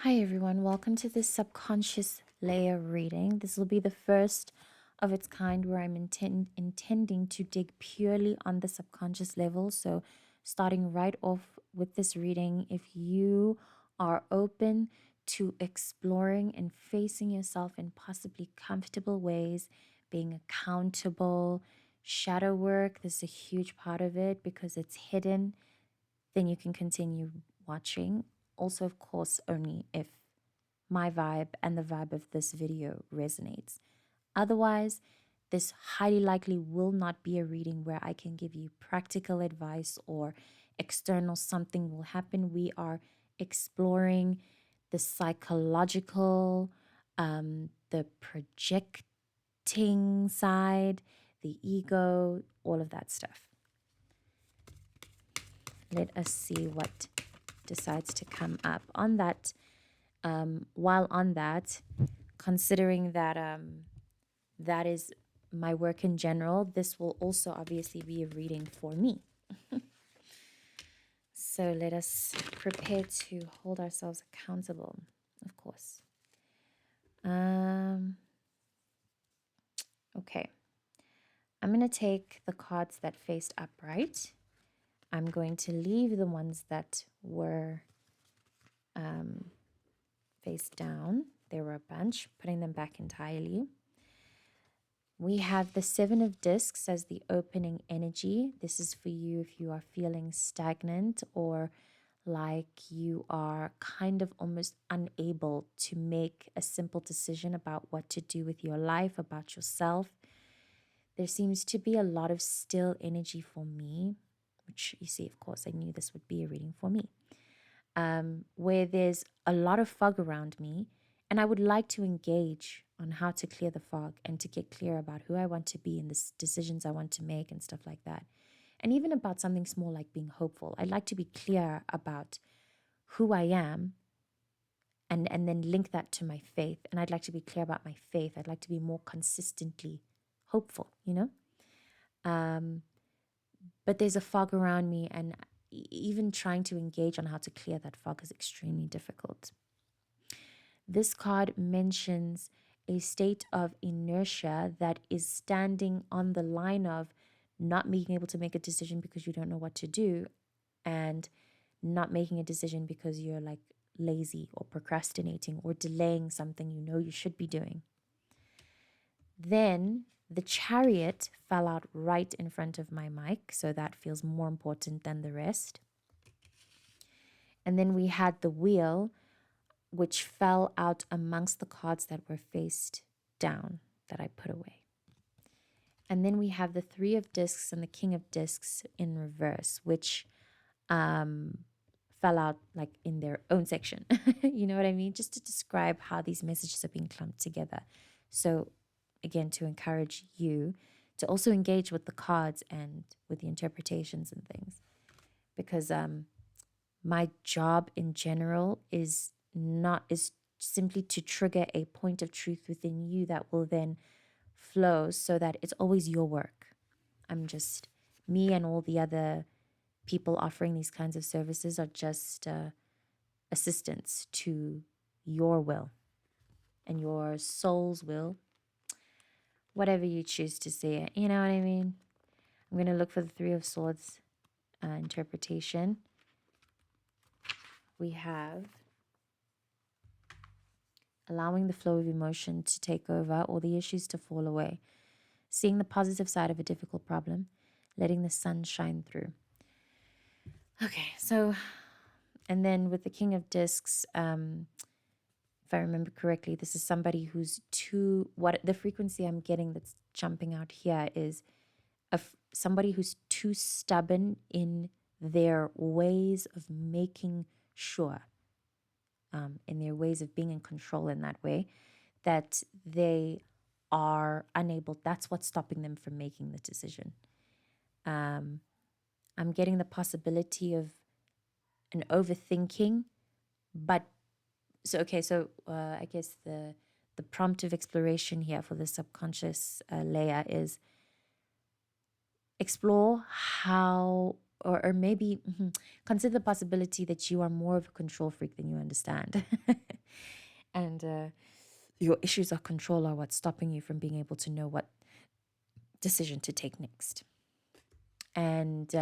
Hi everyone, welcome to this subconscious layer reading. This will be the first of its kind where I'm intending to dig purely on the subconscious level. So, starting right off with this reading, if you are open to exploring and facing yourself in possibly comfortable ways, being accountable, shadow work, this is a huge part of it because it's hidden, then you can continue watching. Also, of course, only if my vibe and the vibe of this video resonates. Otherwise, this highly likely will not be a reading where I can give you practical advice or external something will happen. We are exploring the psychological, the projecting side, the ego, all of that stuff. Let us see what decides to come up on that. While on that, considering that that is my work in general, this will also obviously be a reading for me. So let us prepare to hold ourselves accountable, of course. Okay. I'm going to take the cards that faced upright. I'm going to leave the ones that were face down. There were a bunch, putting them back entirely. We have the Seven of Discs as the opening energy. This is for you if you are feeling stagnant or like you are kind of almost unable to make a simple decision about what to do with your life, about yourself. There seems to be a lot of still energy for me, which you see, of course, I knew this would be a reading for me. Where there's a lot of fog around me, and I would like to engage on how to clear the fog and to get clear about who I want to be and the decisions I want to make and stuff like that. And even about something small like being hopeful. I'd like to be clear about who I am and then link that to my faith. And I'd like to be clear about my faith. I'd like to be more consistently hopeful, you know? But there's a fog around me, and even trying to engage on how to clear that fog is extremely difficult. This card mentions a state of inertia that is standing on the line of not being able to make a decision because you don't know what to do, and not making a decision because you're like lazy or procrastinating or delaying something you know you should be doing. Then the Chariot fell out right in front of my mic, so that feels more important than the rest. And then we had the Wheel, which fell out amongst the cards that were faced down that I put away. And then we have the Three of Discs and the King of Discs in reverse, which fell out like in their own section. You know what I mean? Just to describe how these messages are being clumped together. So again, to encourage you to also engage with the cards and with the interpretations and things. Because my job in general is simply to trigger a point of truth within you that will then flow so that it's always your work. I'm just me, and all the other people offering these kinds of services are just assistants to your will and your soul's will, whatever you choose to say it. You know what I mean? I'm going to look for the Three of Swords interpretation. We have allowing the flow of emotion to take over or the issues to fall away, seeing the positive side of a difficult problem, letting the sun shine through. Okay, so, and then with the King of Discs, if I remember correctly, this is somebody who's what the frequency I'm getting that's jumping out here is somebody who's too stubborn in their ways of making sure, in their ways of being in control in that way, that they are unable. That's what's stopping them from making the decision. I'm getting the possibility of an overthinking, but so I guess the prompt of exploration here for the subconscious layer is explore how or maybe consider the possibility that you are more of a control freak than you understand. And your issues of control are what's stopping you from being able to know what decision to take next. And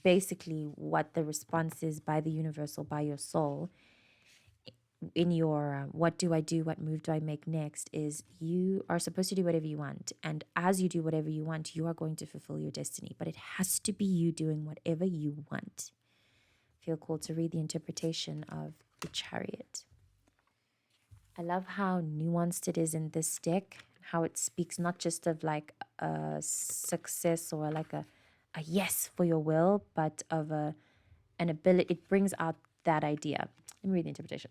basically, what the response is by the universe or by your soul in your what do I do, what move do I make next, is you are supposed to do whatever you want. And as you do whatever you want, you are going to fulfill your destiny. But it has to be you doing whatever you want. Feel called to read the interpretation of the Chariot. I love how nuanced it is in this deck, how it speaks not just of like a success or like a yes for your will, but of an ability. It brings out that idea. Let me read the interpretation.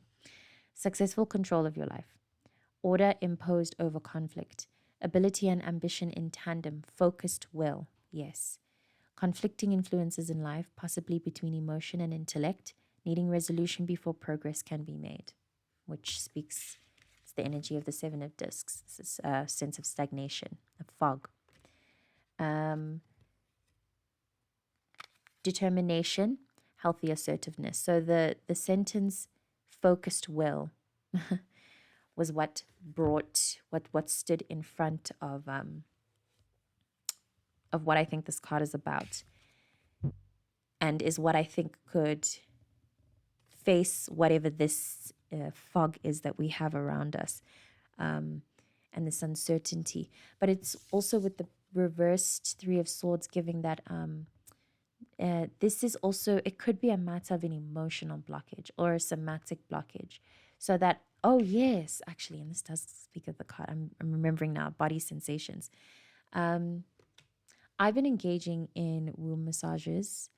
Successful control of your life. Order imposed over conflict. Ability and ambition in tandem. Focused will. Yes. Conflicting influences in life, possibly between emotion and intellect, needing resolution before progress can be made, which speaks, it's the energy of the Seven of Discs. This is a sense of stagnation, a fog. Determination, healthy assertiveness. So the sentence focused will was what brought, what stood in front of what I think this card is about, and is what I think could face whatever this fog is that we have around us, and this uncertainty. But it's also with the reversed Three of Swords giving that this is also, it could be a matter of an emotional blockage or a somatic blockage. So that, oh yes, actually, and this does speak of the card, I'm remembering now, body sensations. I've been engaging in womb massages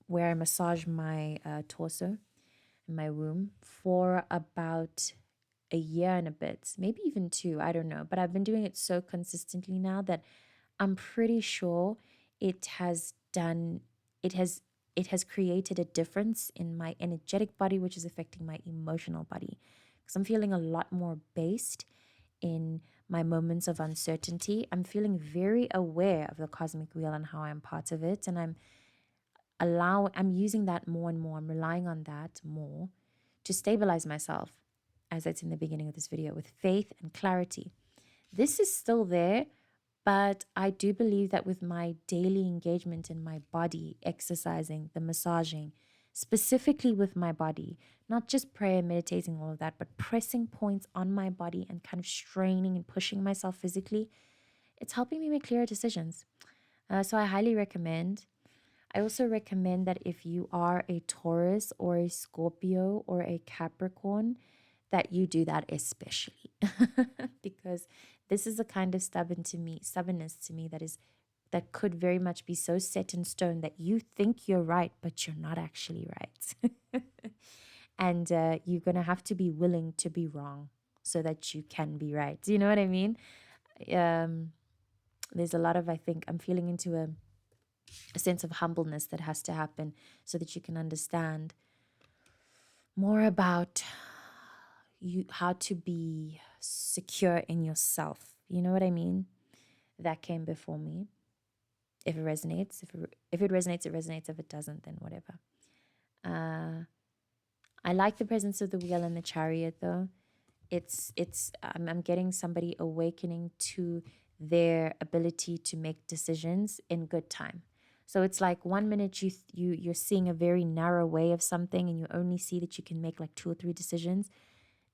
where I massage my torso and my womb for about a year and a bit, maybe even 2, I don't know. But I've been doing it so consistently now that I'm pretty sure it has done, it has created a difference in my energetic body, which is affecting my emotional body. Because I'm feeling a lot more based in my moments of uncertainty. I'm feeling very aware of the cosmic wheel and how I'm part of it. And I'm using that more and more. I'm relying on that more to stabilize myself, as it's in the beginning of this video, with faith and clarity. This is still there, but I do believe that with my daily engagement in my body, exercising, the massaging, specifically with my body, not just prayer, meditating, all of that, but pressing points on my body and kind of straining and pushing myself physically, it's helping me make clearer decisions. So I highly recommend. I also recommend that if you are a Taurus or a Scorpio or a Capricorn, that you do that especially. Because this is a kind of stubbornness to me that could very much be so set in stone that you think you're right, but you're not actually right. And you're going to have to be willing to be wrong so that you can be right. Do you know what I mean? There's a lot of, I think, I'm feeling into a sense of humbleness that has to happen so that you can understand more about you, how to be secure in yourself. You know what I mean? That came before me. If it resonates, if it resonates, it resonates. If it doesn't, then whatever. I like the presence of the wheel and the chariot, though. I'm getting somebody awakening to their ability to make decisions in good time. So it's like 1 minute you're seeing a very narrow way of something and you only see that you can make like 2 or 3 decisions.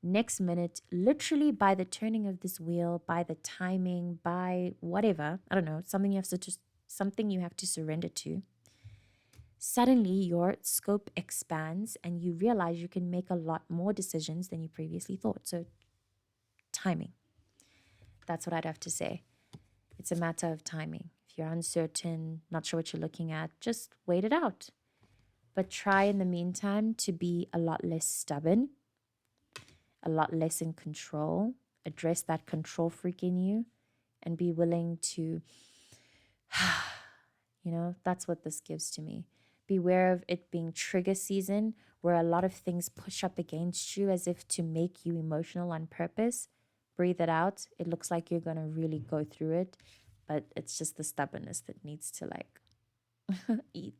Next minute, literally by the turning of this wheel, by the timing, by whatever, I don't know, something you have to surrender to. Suddenly your scope expands and you realize you can make a lot more decisions than you previously thought. So timing. That's what I'd have to say. It's a matter of timing. If you're uncertain, not sure what you're looking at, just wait it out. But try in the meantime to be a lot less stubborn, a lot less in control. Address that control freak in you and be willing to, that's what this gives to me. Beware of it being trigger season where a lot of things push up against you as if to make you emotional on purpose. Breathe it out. It looks like you're going to really go through it, but it's just the stubbornness that needs to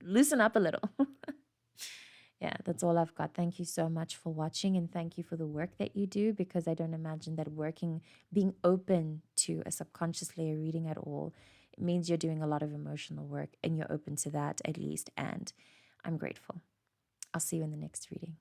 Loosen up a little. Yeah, that's all I've got. Thank you so much for watching, and thank you for the work that you do, because I don't imagine that being open to a subconscious layer reading at all, it means you're doing a lot of emotional work, and you're open to that at least. And I'm grateful. I'll see you in the next reading.